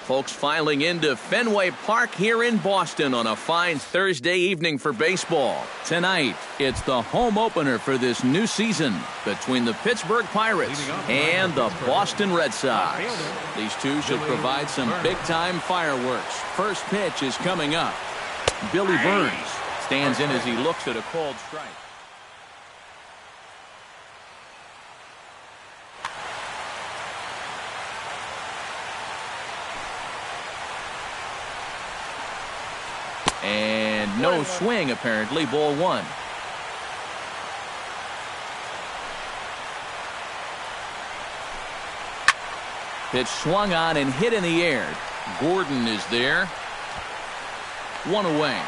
Folks filing into Fenway Park here in Boston on a fine Thursday evening for baseball. Tonight, it's the home opener for this new season between the Pittsburgh Pirates and the Boston Red Sox. These two should provide some big-time fireworks. First pitch is coming up. Billy Burns stands in as he looks at a called strike. And no swing, apparently. Ball one. Pitch swung on and hit in the air. Gordon is there. One away.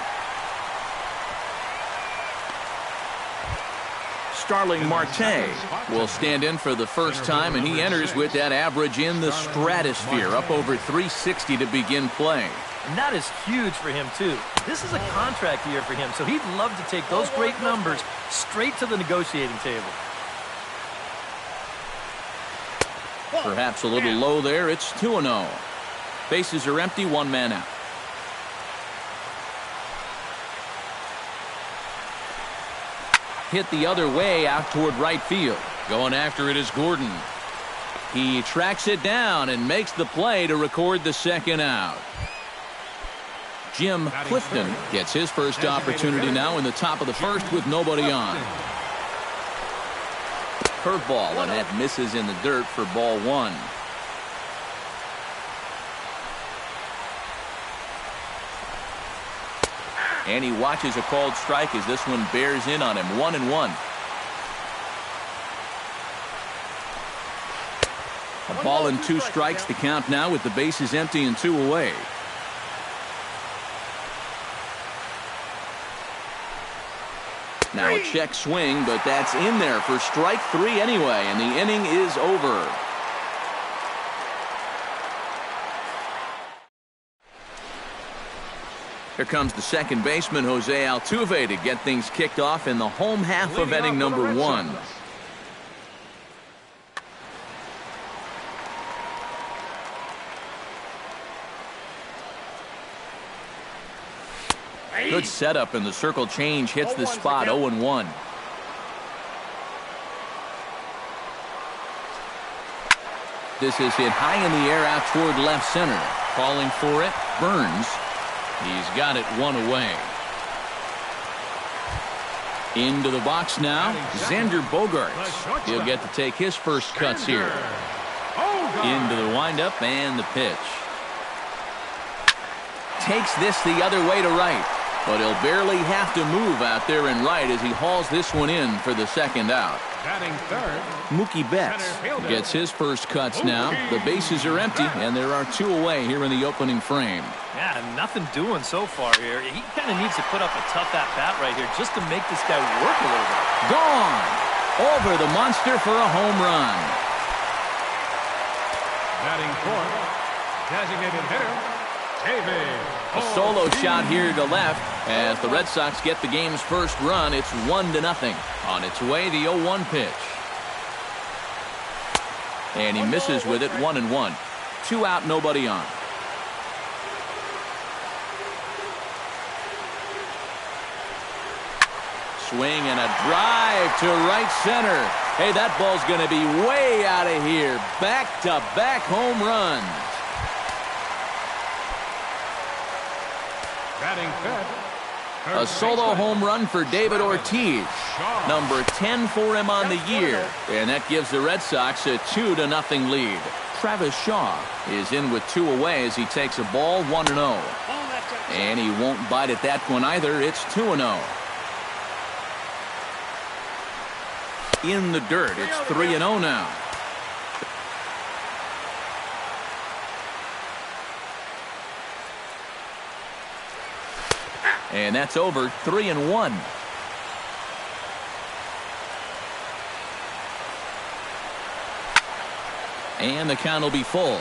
Starling Marte will stand in for the first time, and he enters with that average in the stratosphere, up over 360 to begin play. And that is huge for him, too. This is a contract year for him, so he'd love to take those great numbers straight to the negotiating table. Perhaps a little low there. It's 2-0. Bases are empty, one man out. Hit the other way out toward right field. Going after it is Gordon. He tracks it down and makes the play to record the second out. Jim Clifton gets his first opportunity now in the top of the first with nobody on. Curveball, and that misses in the dirt for ball one. And he watches a called strike as this one bears in on him. 1-1. A ball and two strikes, the count now with the bases empty and two away. Now a check swing, but that's in there for strike three anyway, and the inning is over. Here comes the second baseman, Jose Altuve, to get things kicked off in the home half of inning number one. Good setup, and the circle change hits the spot. 0-1. This is hit high in the air out toward left center. Calling for it, Burns. He's got it one away. Into the box now, Xander Bogaerts. He'll get to take his first cuts here. Into the windup and the pitch. Takes this the other way to right. But he'll barely have to move out there in right as he hauls this one in for the second out. Mookie Betts gets his first cuts now. The bases are empty, and there are two away here in the opening frame. Yeah, nothing doing so far here. He kind of needs to put up a tough at-bat right here just to make this guy work a little bit. Gone! Over the monster for a home run. Batting fourth, designated hitter, a solo shot here to left as the Red Sox get the game's first run. It's 1-0. On its way, the 0-1 pitch. And he misses with it. 1-1. 2 out, nobody on. Swing and a drive to right center. Hey, that ball's going to be way out of here. Back-to-back home runs. A solo home run for David Ortiz. Number 10 for him on the year. And that gives the Red Sox a 2-0 lead. Travis Shaw is in with two away as he takes a ball. 1-0. And he won't bite at that one either. It's 2-0. In the dirt. It's 3-0 now. And that's over. 3-1. And the count will be full.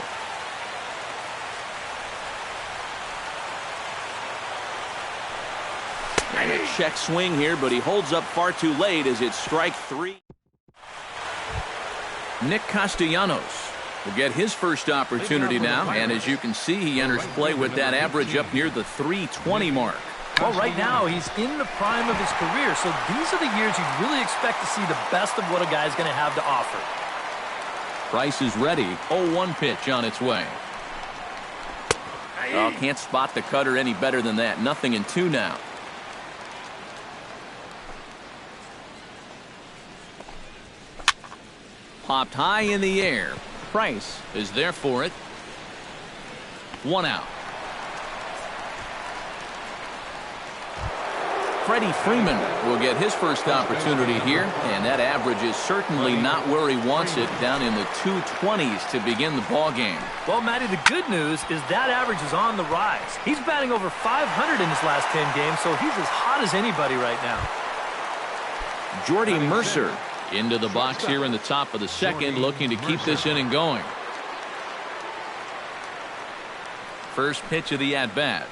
And a check swing here, but he holds up far too late as it's strike three. Nick Castellanos will get his first opportunity now, and as you can see, he enters play with that average up near the 320 mark. Well, right now, he's in the prime of his career, so these are the years you'd really expect to see the best of what a guy's going to have to offer. Price is ready. 0-1 pitch on its way. Oh, can't spot the cutter any better than that. 0-2 now. Popped high in the air. Price is there for it. 1 out. Freddie Freeman will get his first opportunity here, and that average is certainly not where he wants it, down in the 220s to begin the ball game. Well, Matty, the good news is that average is on the rise. He's batting over 500 in his last 10 games, so he's as hot as anybody right now. Jordy Mercer into the box here in the top of the second, looking to keep this inning going. First pitch of the at-bat.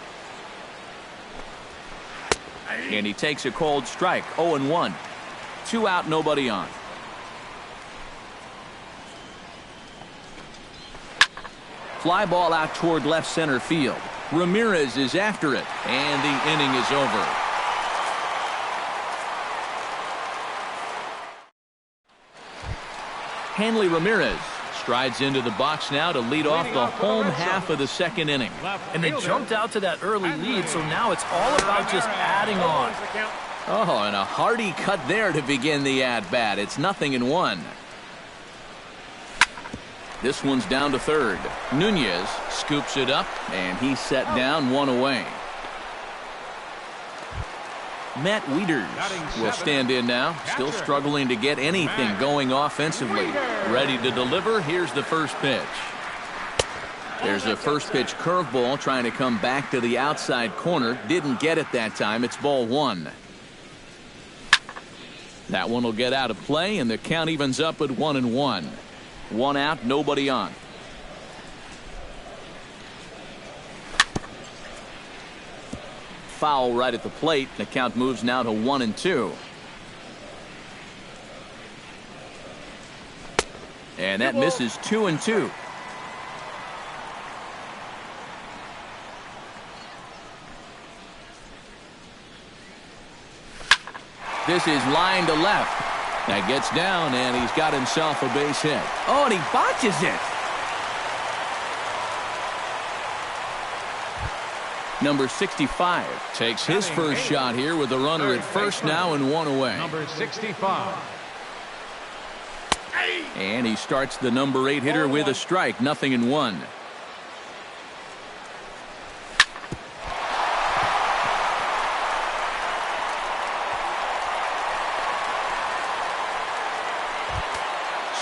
And he takes a cold strike. 0-1. 2 out, nobody on. Fly ball out toward left center field. Ramirez is after it, and the inning is over. Hanley Ramirez strides into the box now to lead off the home half of the second inning. And they jumped out to that early lead, so now it's all about just adding on. Oh, and a hearty cut there to begin the at-bat. It's 0-1. This one's down to third. Nunez scoops it up, and he's set down, 1 away. Matt Wieters will stand in now, still struggling to get anything going offensively. Ready to deliver. Here's the first pitch. There's a first pitch curveball trying to come back to the outside corner. Didn't get it that time. It's ball 1. That one will get out of play, and the count evens up at 1-1. 1 out, nobody on. Foul right at the plate. The count moves now to 1-2. And that misses 2-2. This is line to left. That gets down, and he's got himself a base hit. Oh, and he botches it. Number 65 takes his first shot here with a runner at first now and 1 away. Number 65. And he starts the number 8 hitter with a strike. 0-1.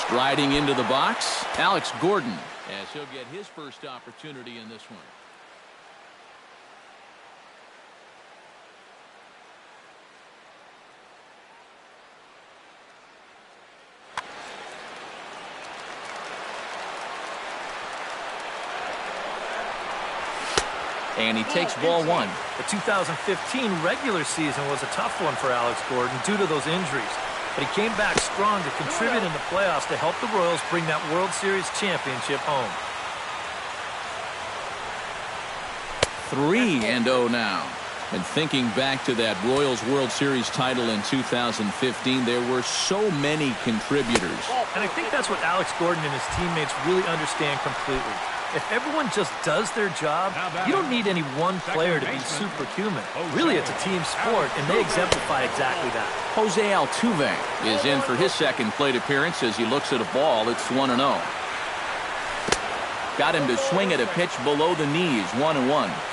Striding into the box, Alex Gordon, as he'll get his first opportunity in this one. And he takes ball 1. The 2015 regular season was a tough one for Alex Gordon due to those injuries. But he came back strong to contribute in the playoffs to help the Royals bring that World Series championship home. 3-0 now. And thinking back to that Royals World Series title in 2015, there were so many contributors. And I think that's what Alex Gordon and his teammates really understand completely. If everyone just does their job, you don't need any one player to be superhuman. Really, it's a team sport, and they exemplify exactly that. Jose Altuve is in for his second plate appearance as he looks at a ball. It's 1-0. Got him to swing at a pitch below the knees. 1-1.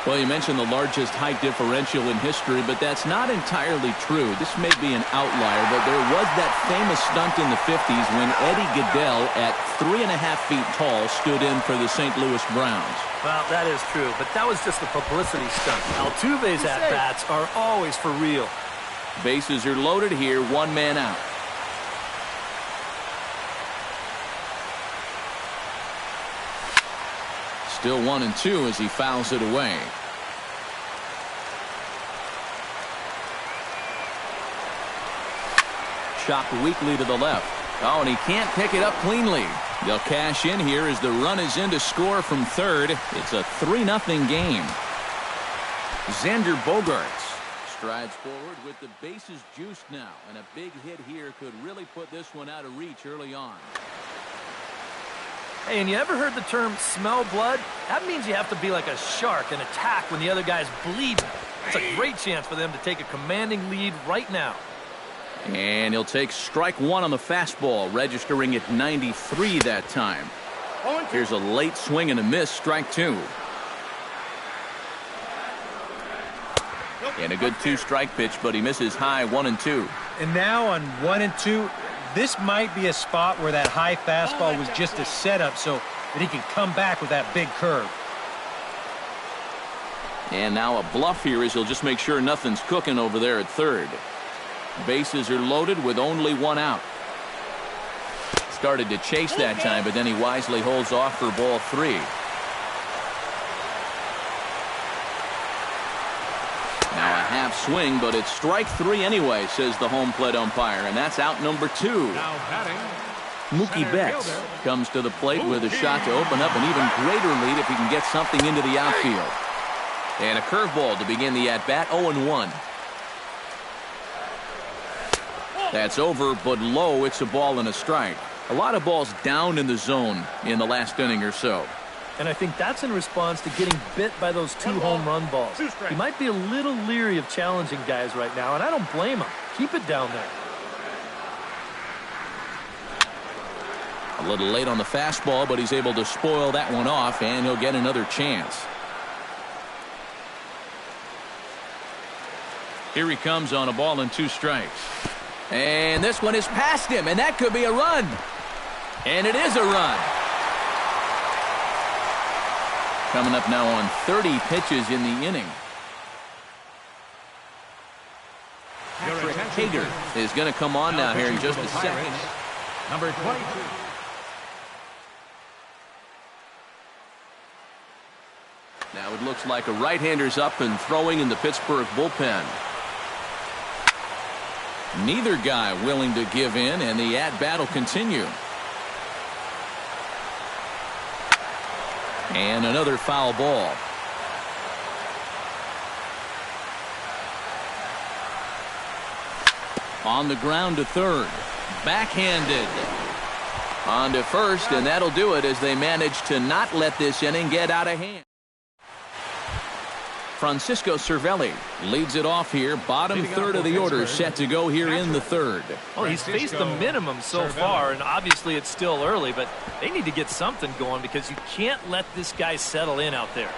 Well, you mentioned the largest height differential in history, but that's not entirely true. This may be an outlier, but there was that famous stunt in the 50s when Eddie Goodell, at 3.5 feet tall, stood in for the St. Louis Browns. Well, that is true, but that was just a publicity stunt. Altuve's at-bats are always for real. Bases are loaded here. 1 man out. Still 1-2 as he fouls it away. Chopped weakly to the left. Oh, and he can't pick it up cleanly. They'll cash in here as the run is in to score from third. It's a 3-0 game. Xander Bogaerts strides forward with the bases juiced now, and a big hit here could really put this one out of reach early on. Hey, and you ever heard the term smell blood? That means you have to be like a shark and attack when the other guy's bleeding. It's a great chance for them to take a commanding lead right now. And he'll take strike one on the fastball, registering at 93 that time. Here's a late swing and a miss, strike two. And a good two-strike pitch, but he misses high 1-2. And now on 1-2, this might be a spot where that high fastball was just a setup so that he can come back with that big curve. And now a bluff here as he'll just make sure nothing's cooking over there at third. Bases are loaded with only one out. Started to chase that time, but then he wisely holds off for ball three. Now a half swing, but it's strike three anyway, says the home plate umpire, and that's out number two. Now batting, Mookie Betts comes to the plate with a shot to open up an even greater lead if he can get something into the outfield. And a curveball to begin the at-bat, 0-1. That's over, but low. It's a ball and a strike. A lot of balls down in the zone in the last inning or so. And I think that's in response to getting bit by those two home run balls. He might be a little leery of challenging guys right now, and I don't blame him. Keep it down there. A little late on the fastball, but he's able to spoil that one off, and he'll get another chance. Here he comes on a ball and two strikes. And this one is past him, and that could be a run. And it is a run. Coming up now on 30 pitches in the inning. Patrick Hager is going to come on now here in just a second. number 22. Now it looks like a right-hander's up and throwing in the Pittsburgh bullpen. Neither guy willing to give in, and the at-bat will continue. And another foul ball. On the ground to third. Backhanded. On to first, and that'll do it as they manage to not let this inning get out of hand. Francisco Cervelli leads it off here. Bottom third of the order set to go here in the third. Well, he's faced the minimum so far, and obviously it's still early, but they need to get something going because you can't let this guy settle in out there.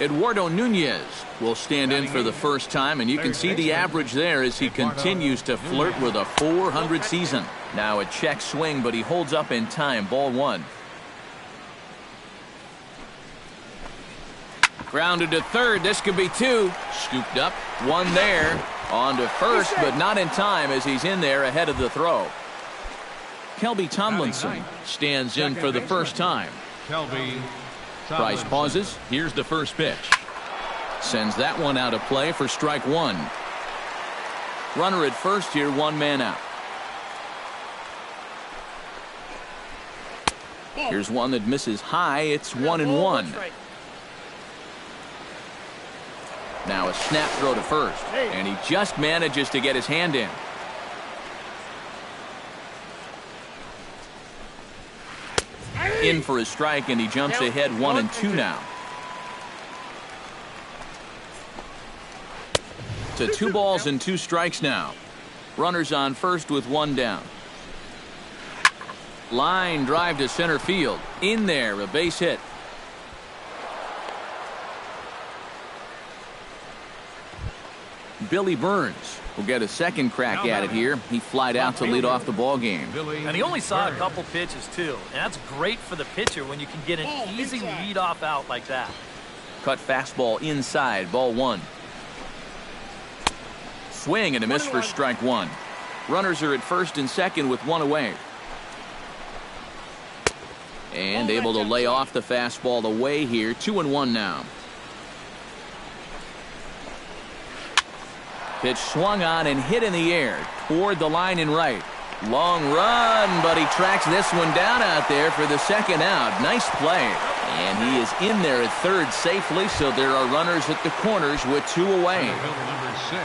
Eduardo Nunez will stand in for the first time, and you can see the average there as he continues to flirt with a .400 season. Now a check swing, but he holds up in time. Ball one. Grounded to third. This could be two. Scooped up. One there. On to first, but not in time as he's in there ahead of the throw. Kelby Tomlinson stands in for the first time. Price pauses. Here's the first pitch. Sends that one out of play for strike one. Runner at first here, one man out. Here's one that misses high. It's 1-1. Now a snap throw to first, and he just manages to get his hand in. In for a strike, and he jumps ahead 1-2 now. To 2 balls and 2 strikes now. Runners on first with one down. Line drive to center field. In there, a base hit. Billy Burns will get a second crack at it here. He flied out to lead off the ball game. And he only saw a couple pitches too, and that's great for the pitcher when you can get an easy leadoff out like that. Cut fastball inside, ball one. Swing and a miss for strike one. Runners are at first and second with one away. And able to lay off the fastball away here. 2-1 now. Pitch swung on and hit in the air toward the line and right. Long run, but he tracks this one down out there for the second out. Nice play. And he is in there at third safely, so there are runners at the corners with 2 away. Number 6.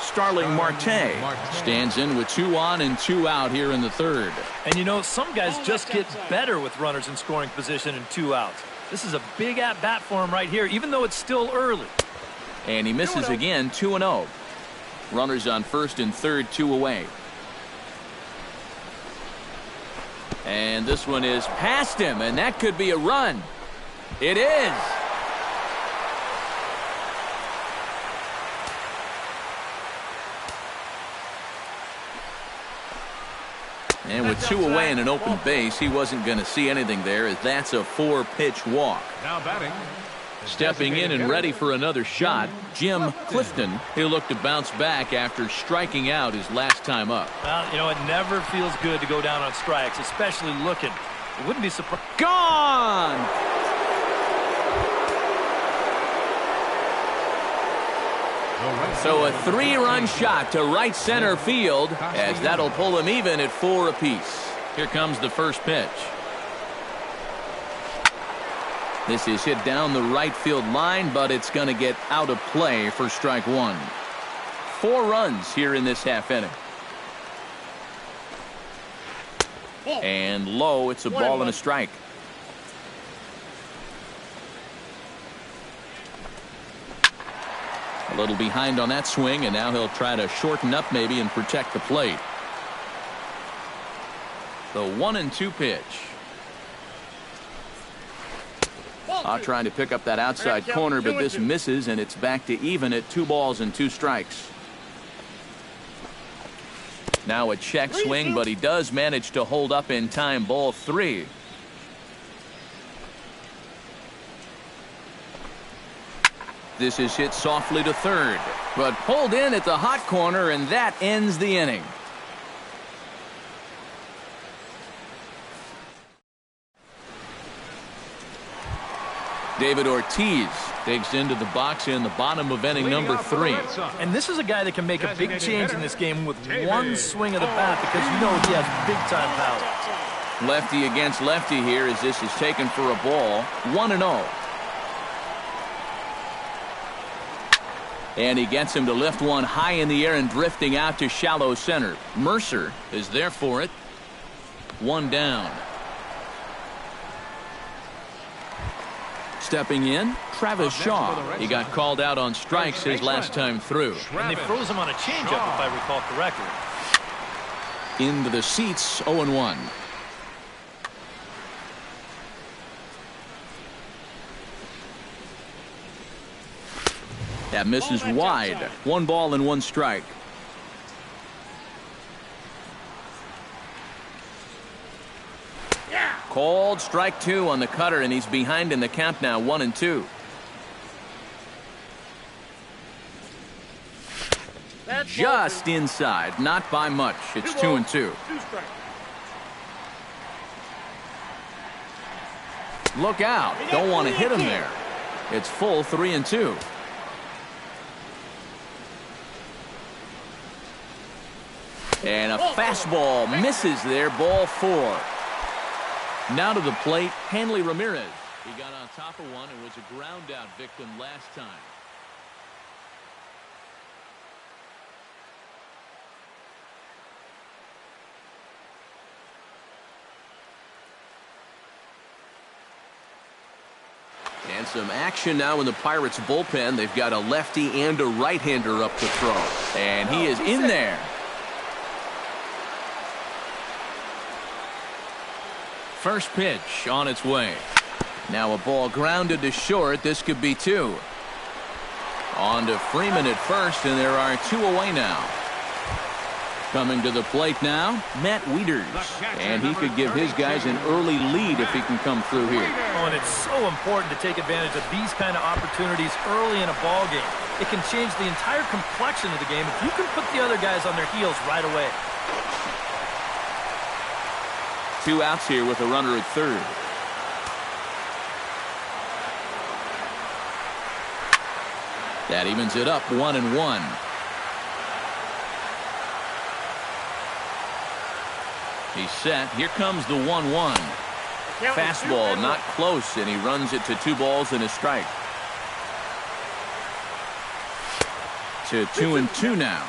Starling Marte stands in with 2 on and 2 out here in the third. And you know, some guys just get better with runners in scoring position and 2 outs. This is a big at-bat for him right here, even though it's still early. And he misses again, 2-0. Runners on first and third, 2 away. And this one is past him, and that could be a run. It is. And with 2 away and an open base, he wasn't going to see anything there, as that's a 4-pitch walk. Now batting. Stepping in and ready for another shot, Jim Clifton. He'll look to bounce back after striking out his last time up. Well, you know, it never feels good to go down on strikes, especially looking. It wouldn't be surprised. Gone! So a 3-run shot to right center field, as that'll pull him even at 4 apiece. Here comes the first pitch. This is hit down the right field line, but it's going to get out of play for strike 1. 4 runs here in this half inning. And low, it's a ball and a strike. A little behind on that swing, and now he'll try to shorten up maybe and protect the plate. The 1-2 pitch. Trying to pick up that outside corner, but this misses, and it's back to even at 2 balls and 2 strikes. Now a check swing, but he does manage to hold up in time. Ball 3. This is hit softly to third, but pulled in at the hot corner, and that ends the inning. David Ortiz digs into the box in the bottom of inning number 3. And this is a guy that can make a big change in this game with one swing of the bat, because you know he has big-time power. Lefty against lefty here as this is taken for a ball. 1-0. And he gets him to lift one high in the air and drifting out to shallow center. Mercer is there for it. 1 down. Stepping in, Travis Shaw. He got called out on strikes his last time through. And they froze him on a changeup, if I recall correctly. Into the seats, 0-1. That misses wide. 1 ball and 1 strike. Called strike 2 on the cutter, and he's behind in the count now, 1-2. Just inside, not by much. It's 2-2. Look out. Don't want to hit him there. It's full 3-2. And a fastball misses there, ball 4. Now to the plate, Hanley Ramirez. He got on top of one and was a ground out victim last time. And some action now in the Pirates bullpen. They've got a lefty and a right-hander up to throw. And he is in there. First pitch on its way. Now a ball grounded to short. This could be 2. On to Freeman at first, and there are 2 away now. Coming to the plate now, Matt Wieters. And he could give his guys an early lead if he can come through here. Oh, and it's so important to take advantage of these kind of opportunities early in a ball game. It can change the entire complexion of the game if you can put the other guys on their heels right away. 2 outs here with a runner at third. That evens it up, 1-1. He's set. Here comes the 1-1. Fastball not close, and he runs it to 2 balls and a strike. To 2-2 now.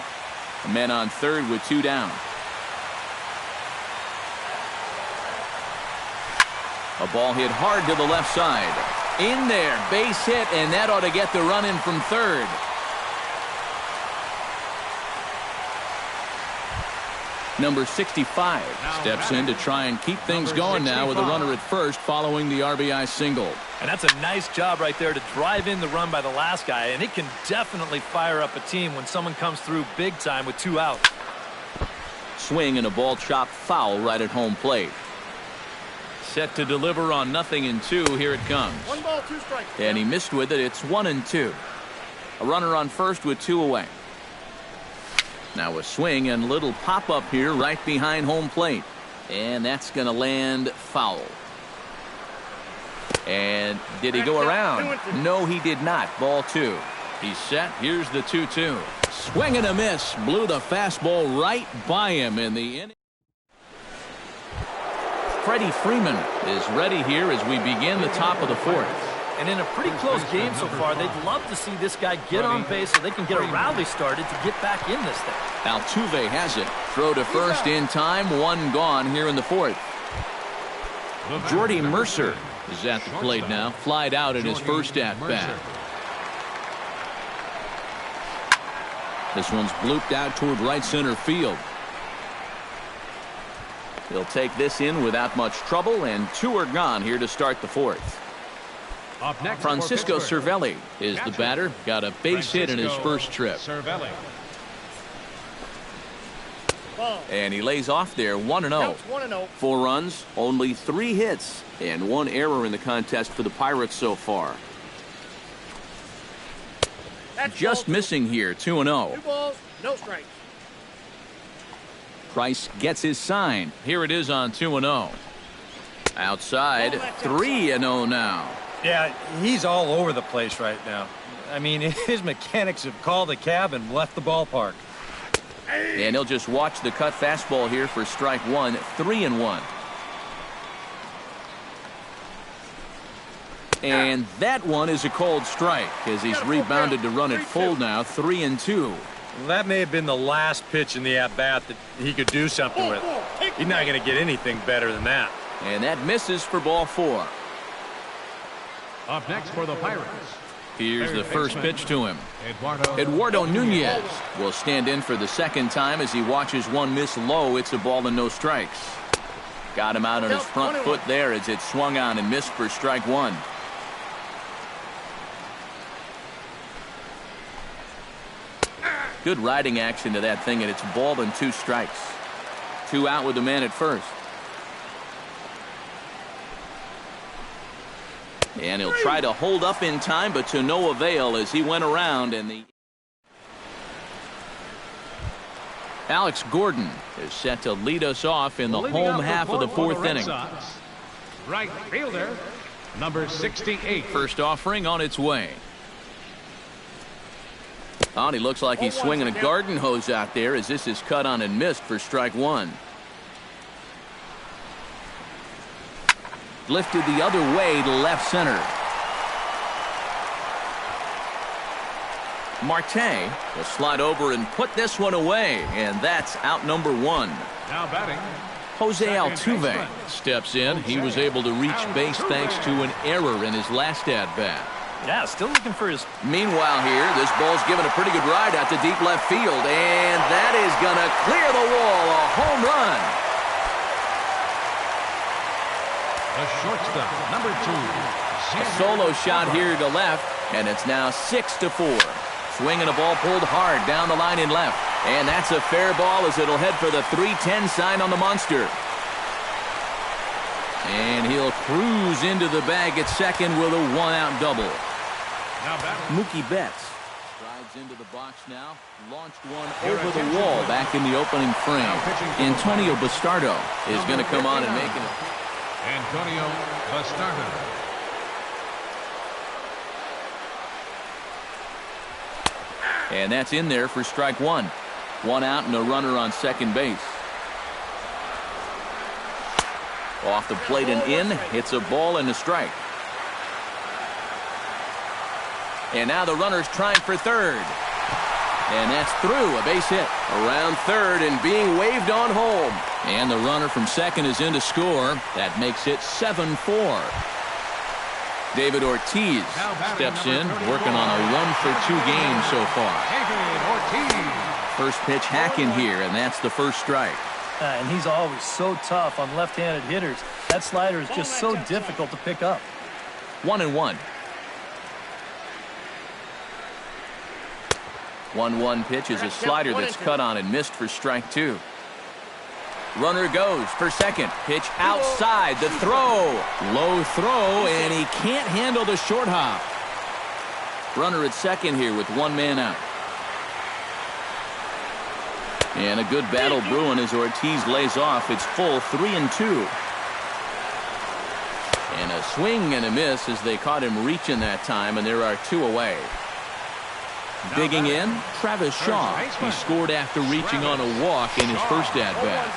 A man on third with 2 down. A ball hit hard to the left side. In there, base hit, and that ought to get the run in from third. Number 65 steps in to try and keep things going now with a runner at first following the RBI single. And that's a nice job right there to drive in the run by the last guy, and it can definitely fire up a team when someone comes through big time with 2 outs. Swing and a ball chopped foul right at home plate. Set to deliver on 0-2. Here it comes. 1 ball, 2 strikes. And he missed with it. It's 1-2. A runner on first with 2 away. Now a swing and little pop-up here right behind home plate. And that's going to land foul. And did he go around? No, he did not. Ball 2. He's set. Here's the 2-2. Swing and a miss. Blew the fastball right by him in the inning. Freddie Freeman is ready here as we begin the top of the 4th. And in a pretty close game so far, they'd love to see this guy get on base so they can get a rally started to get back in this thing. Altuve has it. Throw to first in time. 1 gone here in the 4th. Jordy Mercer is at the plate now. Flied out in his first at-bat. This one's blooped out toward right center field. He'll take this in without much trouble, and 2 are gone here to start the 4th. Up next, Francisco Cervelli is the batter. Got a base hit in his first trip. Cervelli. And he lays off there 1-0. 4 runs, only 3 hits, and 1 error in the contest for the Pirates so far. Just missing here, 2-0. 2 balls, no strikes. Price gets his sign. Here it is on 2-0. Outside, 3-0 now. Yeah, he's all over the place right now. I mean, his mechanics have called a cab and left the ballpark. And he'll just watch the cut fastball here for strike 1, 3-1. And that one is a cold strike as he's rebounded to run it full now, 3-2. That may have been the last pitch in the at-bat that he could do something with. He's not going to get anything better than that. And that misses for ball 4. Up next for the Pirates. Here's the first pitch to him. Eduardo Nunez will stand in for the second time as he watches one miss low. It's a ball and no strikes. Got him out on his front foot there as it swung on and missed for strike 1. Good riding action to that thing, and it's ball and 2 strikes. 2 out with the man at first. And he'll try to hold up in time, but to no avail as he went around. And the Alex Gordon is set to lead us off in the home half of the 4th inning. Right fielder, number 68. First offering on its way. Oh, he looks like he's swinging a garden hose out there as this is cut on and missed for strike 1. Lifted the other way to left center. Marte will slide over and put this one away, and that's out number 1. Now batting, Jose Altuve steps in. He was able to reach base thanks to an error in his last at-bat. Yeah, still looking for his... Meanwhile here, this ball's given a pretty good ride out to deep left field, and that is going to clear the wall. A home run. the shortstop, number 2. A solo shot here to left, and it's now 6-4. Swinging a ball pulled hard down the line in left, and that's a fair ball as it'll head for the 3-10 sign on the monster. And he'll cruise into the bag at second with a 1-out double. Mookie Betts strides into the box now, launched one over the wall back in the opening frame. Antonio Bastardo is going to come on and make it. Antonio Bastardo. And that's in there for strike 1. 1 out and a runner on second base. Off the plate and in. It's a ball and a strike. And now the runner's trying for third. And that's through, a base hit. Around third and being waved on home. And the runner from second is in to score. That makes it 7-4. David Ortiz steps in, working on a 1-for-2 game so far. First pitch hacking here, and that's the first strike. And he's always so tough on left-handed hitters. That slider is just so difficult to pick up. 1-1. 1-1 pitch is a slider that's cut on and missed for strike two. Runner goes for second. Pitch outside. The throw. Low throw, and he can't handle the short hop. Runner at second here with one man out. And a good battle brewing as Ortiz lays off. It's full 3-2. And a swing and a miss as they caught him reaching that time, and there are two away. Digging in, Travis Shaw. He scored after reaching on a walk in his first at-bat.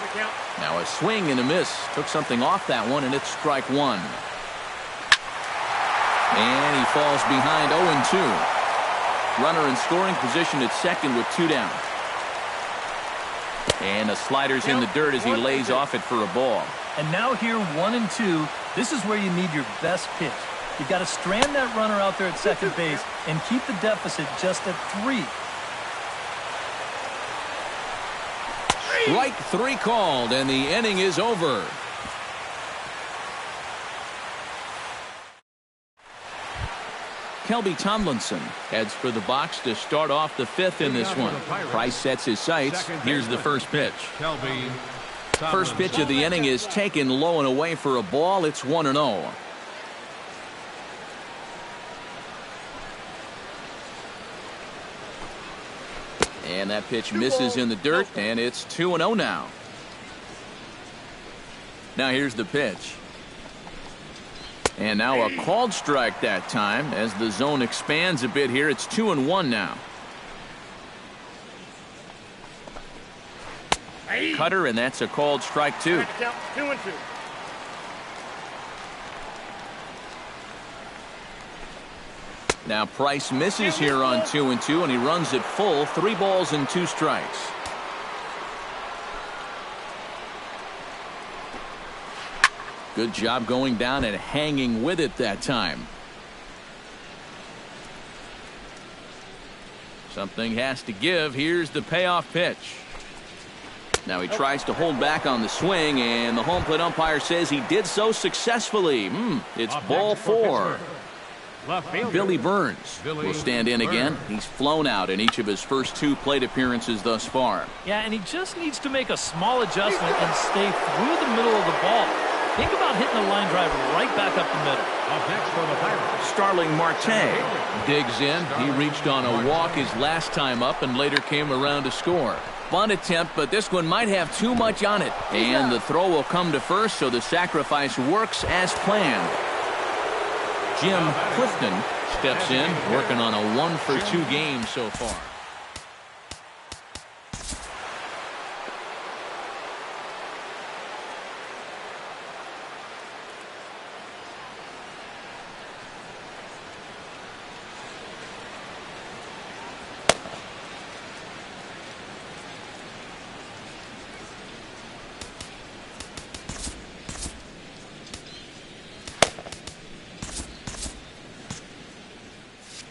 Now a swing and a miss. Took something off that one, and it's strike one. And he falls behind 0-2. Runner in scoring position at second with two down. And the slider's in the dirt as he lays off it for a ball. And now here 1-2. This is where you need your best pitch. You've got to strand that runner out there at second base and keep the deficit just at 3. Strike three called, and the inning is over. Kelby Tomlinson heads for the box to start off the fifth in this one. Price sets his sights. Here's the first pitch. First pitch of the inning is taken low and away for a ball. It's 1-0. And that pitch misses in the dirt, and it's 2-0 now. Now here's the pitch. And now a called strike that time as the zone expands a bit here. It's 2-1 now. Cutter, and that's a called strike two. 2-2. Now Price misses here on 2-2, and he runs it full. 3 balls and 2 strikes. Good job going down and hanging with it that time. Something has to give. Here's the payoff pitch. Now he tries to hold back on the swing, and the home plate umpire says he did so successfully. It's ball 4. Billy Burns will stand in again. He's flown out in each of his first 2 plate appearances thus far. Yeah, and he just needs to make a small adjustment and stay through the middle of the ball. Think about hitting a line drive right back up the middle. Up next for the Pirates, Starling Marte digs in. He reached on a walk his last time up and later came around to score. Bunt attempt, but this one might have too much on it. And the throw will come to first, so the sacrifice works as planned. Jim Clifton steps in, working on a 1-for-2 game so far.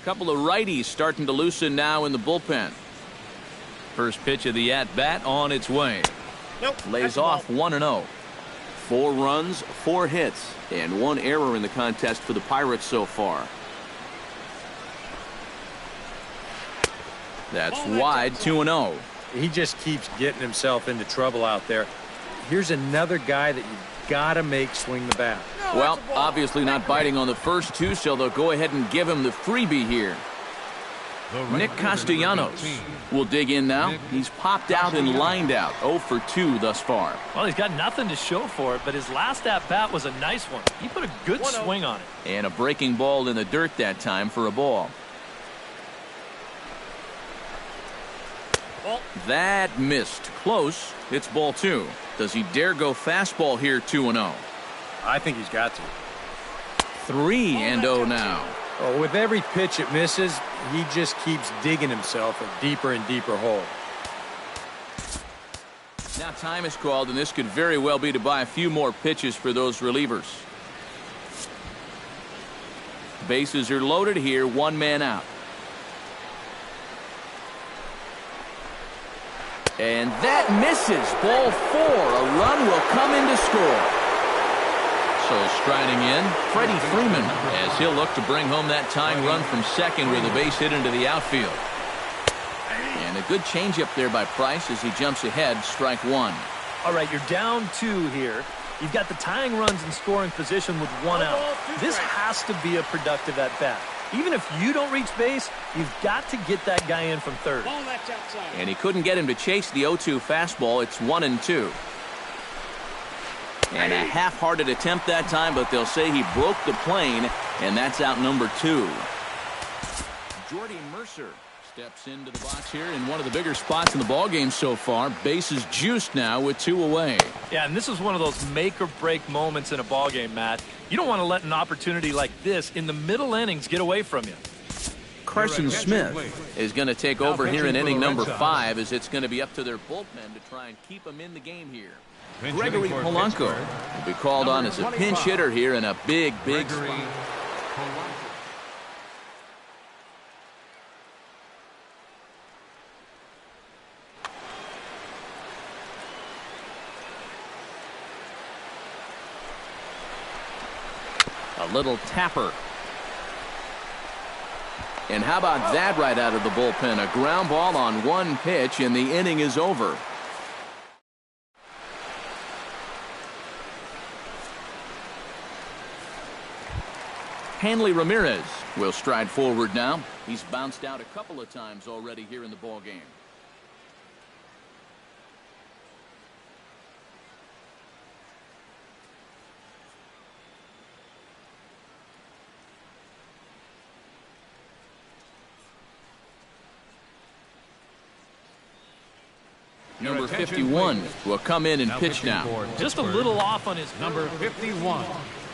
Couple of righties starting to loosen now in the bullpen. First pitch of the at-bat on its way. Lays off 1-0. 4 runs, 4 hits, and 1 error in the contest for the Pirates so far. That's wide, 2-0. He just keeps getting himself into trouble out there. Here's another guy that you've got to make swing the bat. Well, obviously not biting on the first 2, so they'll go ahead and give him the freebie here. Nick Castellanos will dig in now. He's popped out and lined out. 0-for-2 thus far. Well, he's got nothing to show for it, but his last at-bat was a nice one. He put a good swing on it. And a breaking ball in the dirt that time for a ball. That missed. Close. It's ball 2. Does he dare go fastball here? 2-0. I think he's got to. 3-0 now. Oh, with every pitch it misses, he just keeps digging himself a deeper and deeper hole. Now time is called, and this could very well be to buy a few more pitches for those relievers. Bases are loaded here, one man out. And that misses. Ball 4. A run will come in to score. So striding in, Freddie Freeman, as he'll look to bring home that tying run from second with a base hit into the outfield. And a good changeup there by Price as he jumps ahead, strike 1. All right, you're down 2 here. You've got the tying runs in scoring position with 1 out. This has to be a productive at-bat. Even if you don't reach base, you've got to get that guy in from third. And he couldn't get him to chase the 0-2 fastball. It's 1-2. And a half-hearted attempt that time, but they'll say he broke the plane, and that's out number 2. Jordy Mercer steps into the box here in one of the bigger spots in the ballgame so far. Bases juiced now with 2 away. Yeah, and this is one of those make-or-break moments in a ballgame, Matt. You don't want to let an opportunity like this in the middle innings get away from you. Carson Smith is going to take over here in inning number 5, as it's going to be up to their bullpen to try and keep them in the game here. Gregory Polanco will be called on as a pinch hitter here in a big spot. A little tapper. And how about that right out of the bullpen? A ground ball on 1 pitch, and the inning is over. Hanley Ramirez will stride forward now. He's bounced out a couple of times already here in the ballgame. Number 51 will come in and pitch now. Just a little off on his number 51.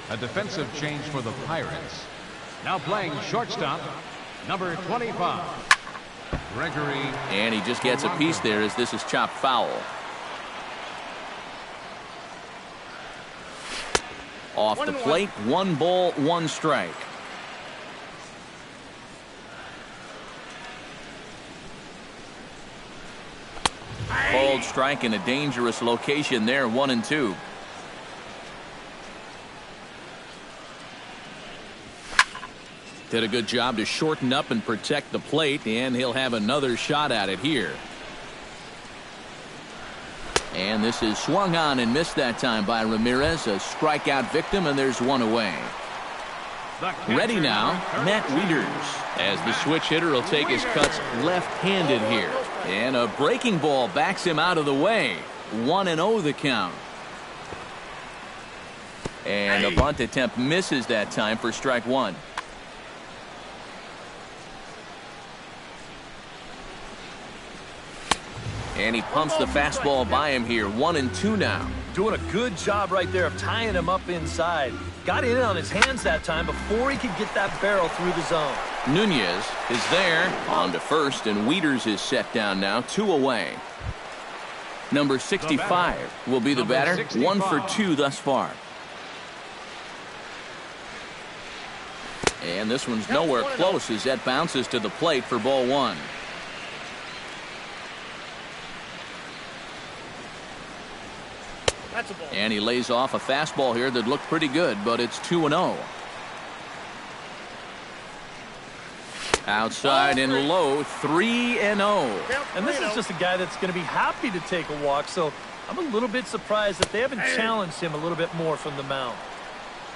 A defensive change for the Pirates. Now playing shortstop, number 25. Gregory. And he just gets a piece there as this is chopped foul. Off the plate, 1 ball, 1 strike. Called strike in a dangerous location there, 1-2. Did a good job to shorten up and protect the plate, and he'll have another shot at it here. And this is swung on and missed that time by Ramirez, a strikeout victim, and there's 1 away. Ready now, Matt Wieters, as the switch hitter will take his cuts left-handed here. And a breaking ball backs him out of the way. 1-0 the count. And a bunt attempt misses that time for strike 1. And he pumps the fastball by him here. 1-2 now. Doing a good job right there of tying him up inside. Got in on his hands that time before he could get that barrel through the zone. Nunez is there on to first, and Wieters is set down now. 2 away. Number 65 will be the batter. 1 for 2 thus far. And this one's nowhere close as that bounces to the plate for ball 1. And he lays off a fastball here that looked pretty good, but it's 2-0. Outside and low, 3-0. And this is just a guy that's going to be happy to take a walk, so I'm a little bit surprised that they haven't challenged him a little bit more from the mound.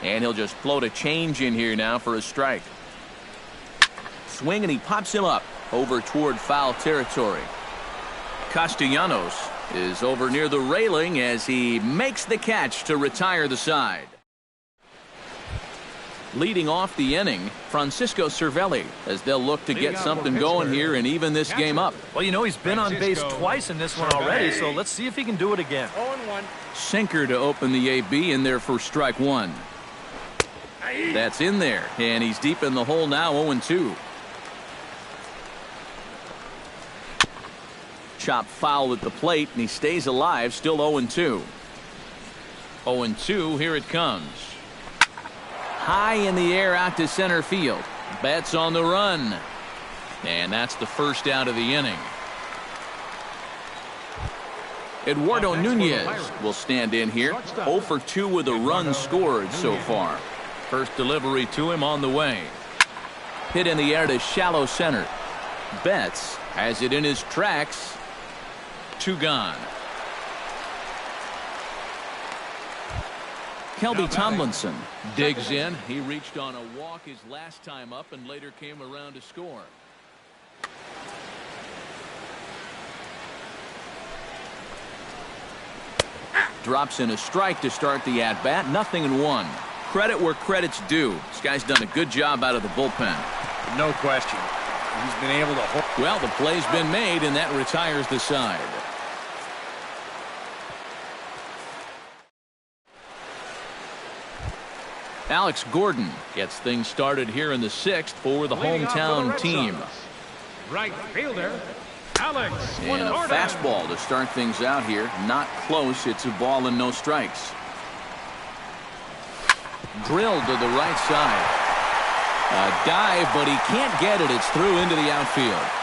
And he'll just float a change in here now for a strike. Swing, and he pops him up over toward foul territory. Castellanos is over near the railing as he makes the catch to retire the side. Leading off the inning, Francisco Cervelli, as they'll look to get something going here and even this game up. Well, you know, he's been on base twice in this one already, so let's see if he can do it again. 0-1. Sinker to open the AB in there for strike one. That's in there, and he's deep in the hole now, 0-2. Chop foul at the plate, and he stays alive, still 0-2. 0-2, here it comes. High in the air out to center field. Betts on the run. And that's the first out of the inning. Eduardo Nunez will stand in here. 0 for 2 with a run scored so far. First delivery to him on the way. Hit in the air to shallow center. Betts has it in his tracks. 2 gone. Kelby Tomlinson digs in. He reached on a walk his last time up and later came around to score. Drops in a strike to start the at-bat. 0-1. Credit where credit's due. This guy's done a good job out of the bullpen. No question. He's been able to hold. Well, the play's been made, and that retires the side. Alex Gordon gets things started here in the 6th for the hometown team. Right fielder, Alex. And a fastball to start things out here. Not close. It's a ball and no strikes. Drilled to the right side. A dive, but he can't get it. It's through into the outfield.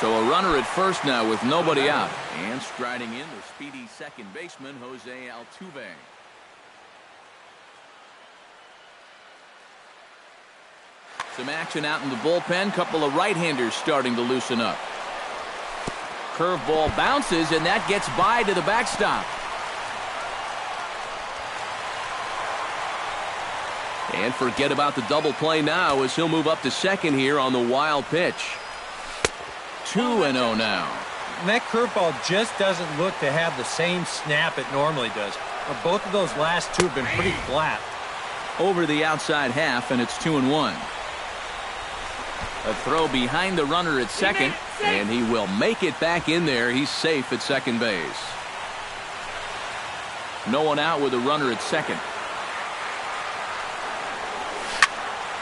So a runner at first now with nobody out. And striding in the speedy second baseman, Jose Altuve. Some action out in the bullpen. Couple of right-handers starting to loosen up. Curveball bounces, and that gets by to the backstop. And forget about the double play now as he'll move up to second here on the wild pitch. 2-0 now. And that curveball just doesn't look to have the same snap it normally does. Both of those last two have been pretty flat. Over the outside half, and it's 2-1. A throw behind the runner at second, and he will make it back in there. He's safe at second base. No one out with a runner at second.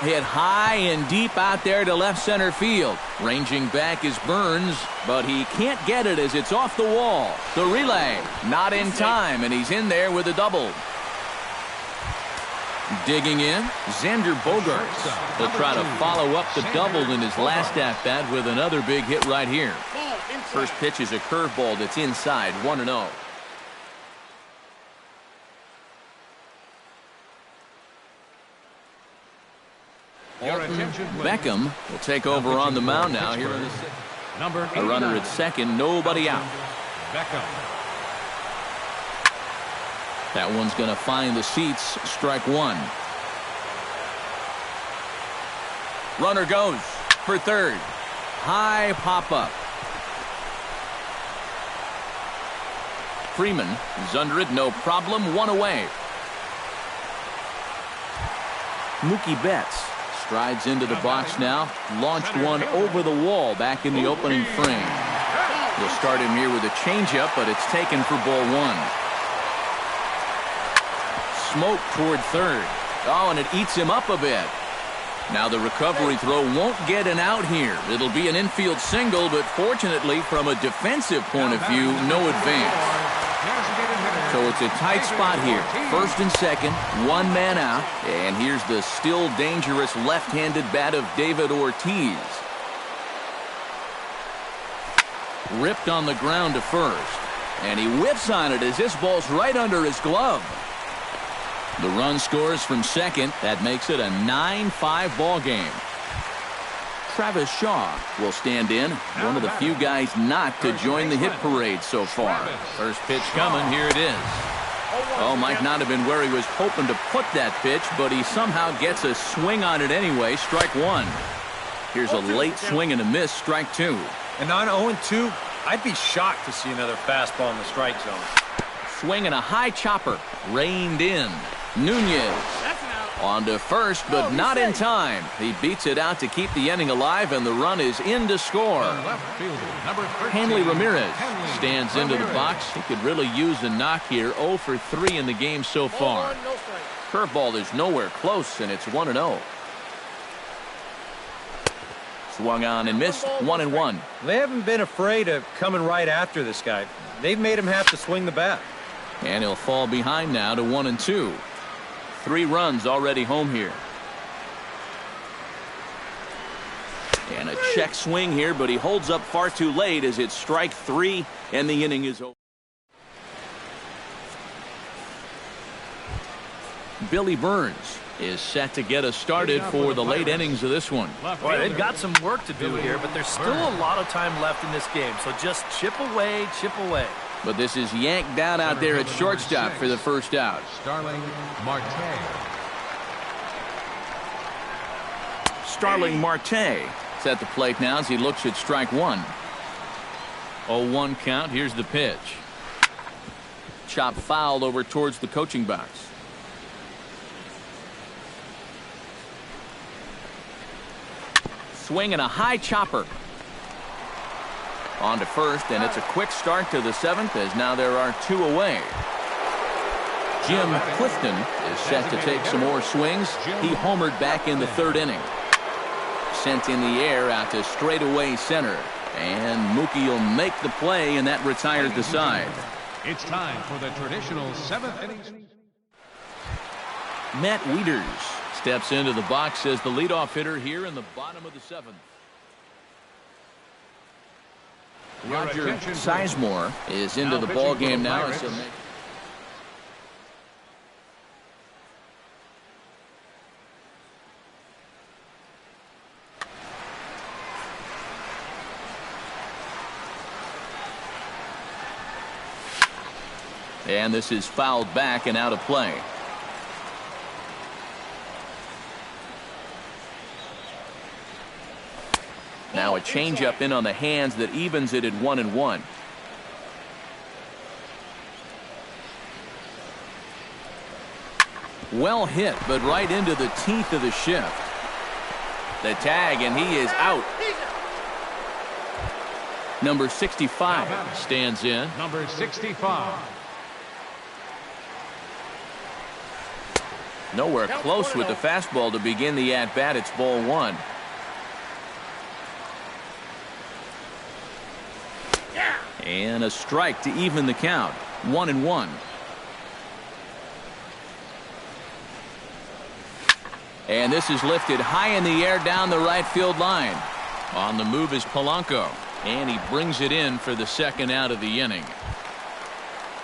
Hit high and deep out there to left center field. Ranging back is Burns, but he can't get it as it's off the wall. The relay, not in time, and he's in there with a double. Digging in, Xander Bogaerts. He'll try to follow up the double in his last at-bat with another big hit right here. First pitch is a curveball that's inside, 1-0. Beckham will take over on the mound now here in the 6th. A runner at second, nobody out. Beckham. That one's going to find the seats. Strike one. Runner goes for third. High pop up. Freeman is under it, no problem. One away. Mookie Betts strides into the box now. Launched one over the wall back in the opening frame. We'll start him here with a changeup, but it's taken for ball one. Smoke toward third. Oh, and it eats him up a bit. Now the recovery throw won't get an out here. It'll be an infield single, but fortunately from a defensive point of view, no advance. So it's a tight spot here. First and second, one man out. And here's the still dangerous left-handed bat of David Ortiz. Ripped on the ground to first. And he whips on it as this ball's right under his glove. The run scores from second. That makes it a 9-5 ball game. Travis Shaw will stand in. One of the few guys not to join the hit parade so far. First pitch coming. Here it is. Oh, might not have been where he was hoping to put that pitch, but he somehow gets a swing on it anyway. Strike one. Here's a late swing and a miss. Strike two. And on 0-2, I'd be shocked to see another fastball in the strike zone. Swing and a high chopper. Reined in. Nunez That's an out. on to first, but not in time. He beats it out to keep the inning alive, and the run is in to score. Left fielder, number 13, Hanley Ramirez Hanley stands into the box. He could really use a knock here. 0 for 3 in the game so Ball far. one, no strike. Curveball is nowhere close, and it's 1-0. Swung on and missed. 1-1. They haven't been afraid of coming right after this guy. They've made him have to swing the bat. And he'll fall behind now to 1-2. 3 runs already home here. And a check swing here, but he holds up far too late as it's strike 3, and the inning is over. Billy Burns is set to get us started for the late innings of this one. Boy, they've got some work to do here, but there's still a lot of time left in this game. So just chip away, chip away. But this is yanked down out there at shortstop for the first out. Starling Marte. Starling Marte is at the plate now as he looks at strike 1. 0-1 count. Here's the pitch. Chop fouled over towards the coaching box. Swing and a high chopper. On to first, and it's a quick start to the 7th as now there are 2 away. Jim Clifton is set to take some more swings. He homered back in the 3rd inning. Sent in the air out to straightaway center. And Mookie will make the play, and that retires the side. It's time for the traditional 7th inning. Matt Wieters steps into the box as the leadoff hitter here in the bottom of the 7th. Roger Sizemore is into the ball game now. And this is fouled back and out of play. Now a changeup in on the hands that evens it at 1-1. Well hit, but right into the teeth of the shift. The tag, and he is out. Number 65 stands in. Number 65. Nowhere close with the fastball to begin the at-bat. It's ball 1. And a strike to even the count. 1-1. And this is lifted high in the air down the right field line. On the move is Polanco, and he brings it in for the 2nd out of the inning.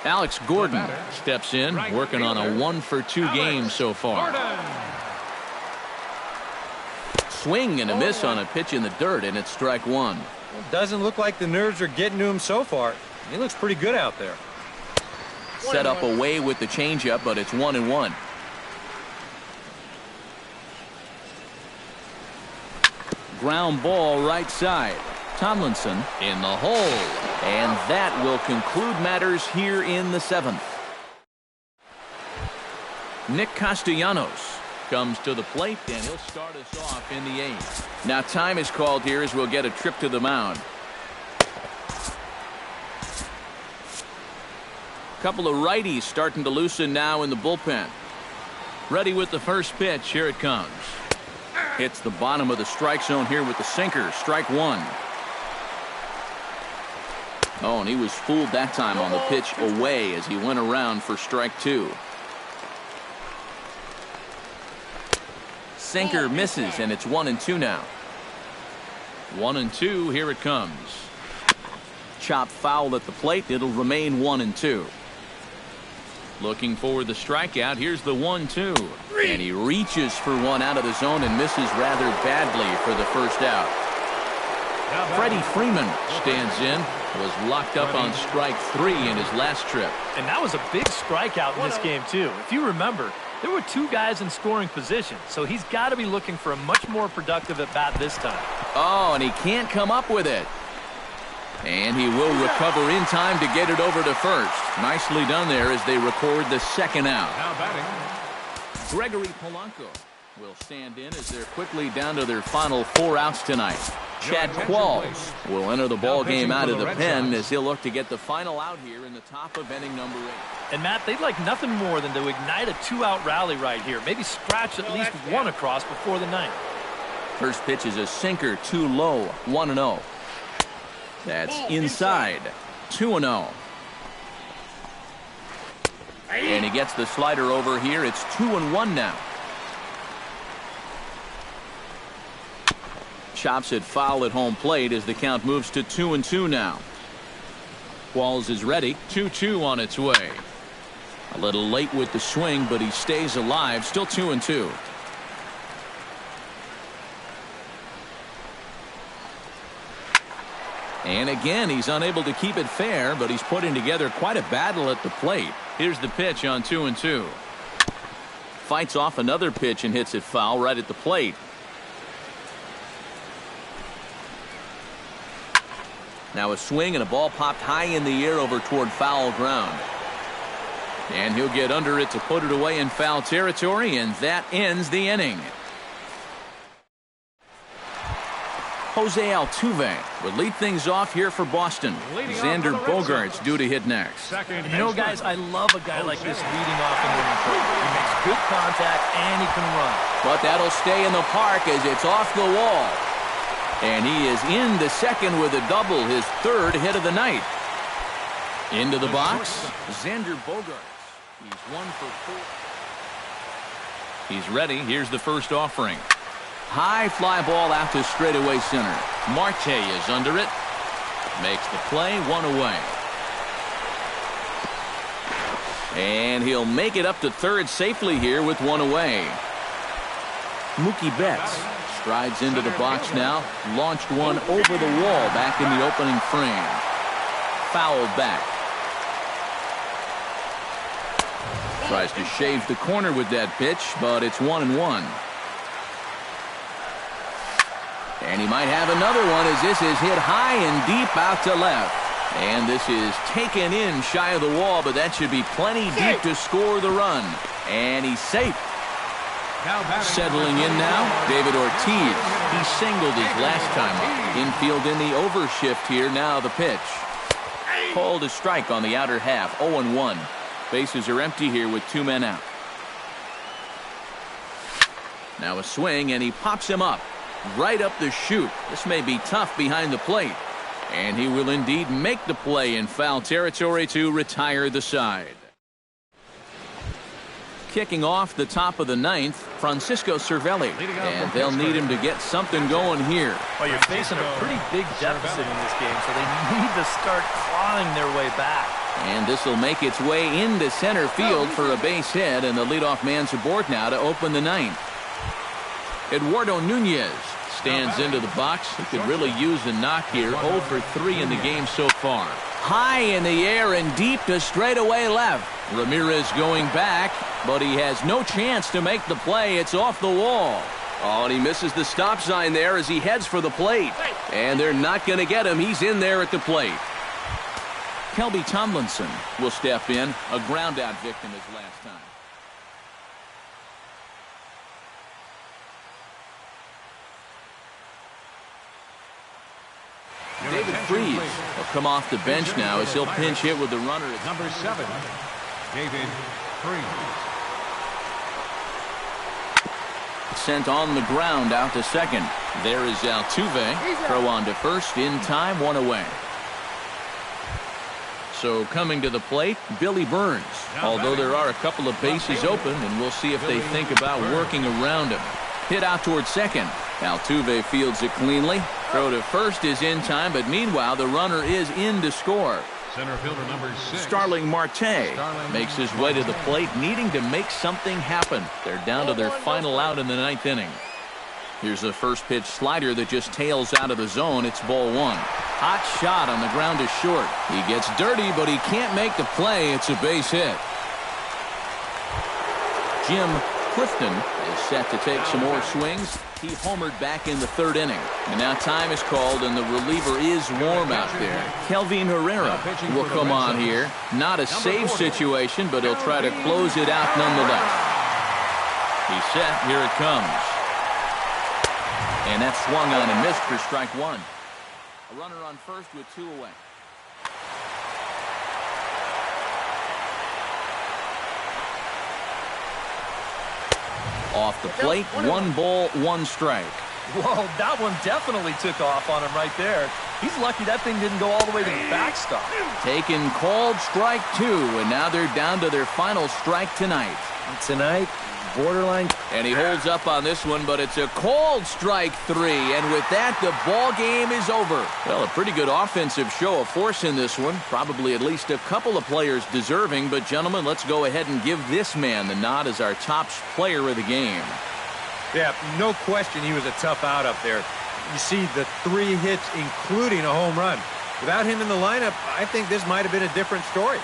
Alex Gordon steps in, working on a 1-for-2 game so far. Swing and a miss on a pitch in the dirt, and it's strike 1. It doesn't look like the nerves are getting to him so far. He looks pretty good out there. Set up away with the changeup, but it's 1-1. Ground ball right side. Tomlinson in the hole. And that will conclude matters here in the 7th. Nick Castellanos comes to the plate, and he'll start us off in the 8th. Now time is called here as we'll get a trip to the mound. Couple of righties starting to loosen now in the bullpen. Ready with the first pitch. Here it comes. Hits the bottom of the strike zone here with the sinker. Strike 1. Oh, and he was fooled that time on the pitch away as he went around for strike 2. Sinker misses, and it's 1-2 now. 1-2. Here it comes. Chop foul at the plate. It'll remain 1-2. Looking for the strikeout. Here's the 1-2. And he reaches for one out of the zone and misses rather badly for the first out. Freddie Freeman stands in. Was locked up on strike 3 in his last trip. And that was a big strikeout in this game, too. If you remember, there were 2 guys in scoring position, so he's got to be looking for a much more productive at-bat this time. Oh, and he can't come up with it. And he will recover in time to get it over to first. Nicely done there as they record the 2nd out. Now batting, Gregory Polanco will stand in as they're quickly down to their final 4 outs tonight. Chad Qualls will enter the ball game out of the pen as he'll look to get the final out here in the top of inning number 8. And Matt, they'd like nothing more than to ignite a 2-out rally right here. Maybe scratch at least one across before the 9th. First pitch is a sinker, too low, 1-0. That's inside, 2-0. And he gets the slider over here. It's 2-1 now. Chops it foul at home plate as the count moves to 2-2 now. Qualls is ready. 2-2 on its way. A little late with the swing, but he stays alive. Still 2-2. And again, he's unable to keep it fair, but he's putting together quite a battle at the plate. Here's the pitch on 2-2. Fights off another pitch and hits it foul right at the plate. Now a swing and a ball popped high in the air over toward foul ground. And he'll get under it to put it away in foul territory, and that ends the inning. Jose Altuve would lead things off here for Boston. Xander Bogaerts due to hit next. You know, guys, I love a guy like this leading off and winning play. He makes good contact and he can run. But that'll stay in the park as it's off the wall. And he is in the second with a double, his 3rd hit of the night. Into the box, Xander Bogaerts. He's 1 for 4. He's ready. Here's the first offering. High fly ball out to straightaway center. Marte is under it. Makes the play, 1 away. And he'll make it up to 3rd safely here with 1 away. Mookie Betts strides into the box now. Launched one over the wall back in the opening frame. Fouled back. Tries to shave the corner with that pitch, but it's 1-1. And he might have another one as this is hit high and deep out to left. And this is taken in shy of the wall, but that should be plenty deep to score the run. And he's safe. Settling in now, David Ortiz. He singled his last time up. Infield in the overshift here. Now the pitch. Called a strike on the outer half. 0-1. Bases are empty here with 2 men out. Now a swing, and he pops him up. Right up the chute. This may be tough behind the plate. And he will indeed make the play in foul territory to retire the side. Kicking off the top of the 9th, Francisco Cervelli. And they'll need him to get something going here. Well, you're facing a pretty big deficit in this game, so they need to start clawing their way back. And this will make its way into center field for a base hit, and the leadoff man's aboard now to open the 9th. Eduardo Nunez stands into the box. He could really use a knock here. 0 for 3 in the game so far. High in the air and deep to straightaway left. Ramirez going back, but he has no chance to make the play. It's off the wall. Oh, and he misses the stop sign there as he heads for the plate. And they're not going to get him. He's in there at the plate. Kelby Tomlinson will step in. A ground-out victim his last time. David Freese will come off the bench now as he'll pinch hit with the runner. Number 7, David Freese. Sent on the ground out to second. There is Altuve. Throw on to first in time, 1 away. So coming to the plate, Billy Burns. Although there are a couple of bases open, and we'll see if they think about working around him. Hit out towards second. Altuve fields it cleanly. Throw to first is in time, but meanwhile the runner is in to score. Center fielder number 6. Starling Marte makes his way to the plate, needing to make something happen. They're down to their final out in the 9th inning. Here's the first pitch slider that just tails out of the zone. It's ball 1. Hot shot on the ground is short. He gets dirty, but he can't make the play. It's a base hit. Jim Clifton is set to take some more swings. He homered back in the 3rd inning. And now time is called, and the reliever is warm out there. Kelvin Herrera will come on here. Not a save situation, but he'll try to close it out nonetheless. He's set. Here it comes. And that's swung on and missed for strike one. A runner on first with 2 away. Off the plate, 1 ball, 1 strike. Whoa, that one definitely took off on him right there. He's lucky that thing didn't go all the way to the backstop. Taken, called, strike 2, and now they're down to their final strike tonight. And tonight, borderline. And he holds up on this one, but it's a called strike 3, and with that, the ball game is over. Well, a pretty good offensive show of force in this one. Probably at least a couple of players deserving, but gentlemen, let's go ahead and give this man the nod as our top player of the game. Yeah, no question he was a tough out up there. You see the 3 hits, including a home run. Without him in the lineup, I think this might have been a different story.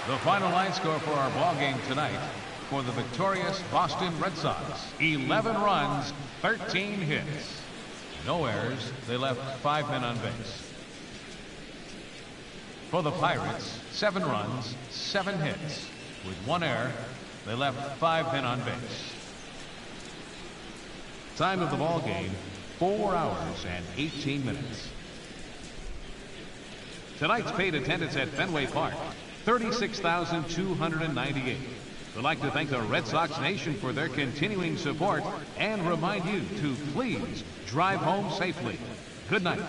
The final line score for our ball game tonight for the victorious Boston Red Sox: 11 runs, 13 hits. No errors. They left 5 men on base. For the Pirates, 7 runs, 7 hits. With 1 error, they left 5 men on base. Time of the ball game, 4 hours and 18 minutes. Tonight's paid attendance at Fenway Park, 36,298. We'd like to thank the Red Sox Nation for their continuing support and remind you to please drive home safely. Good night.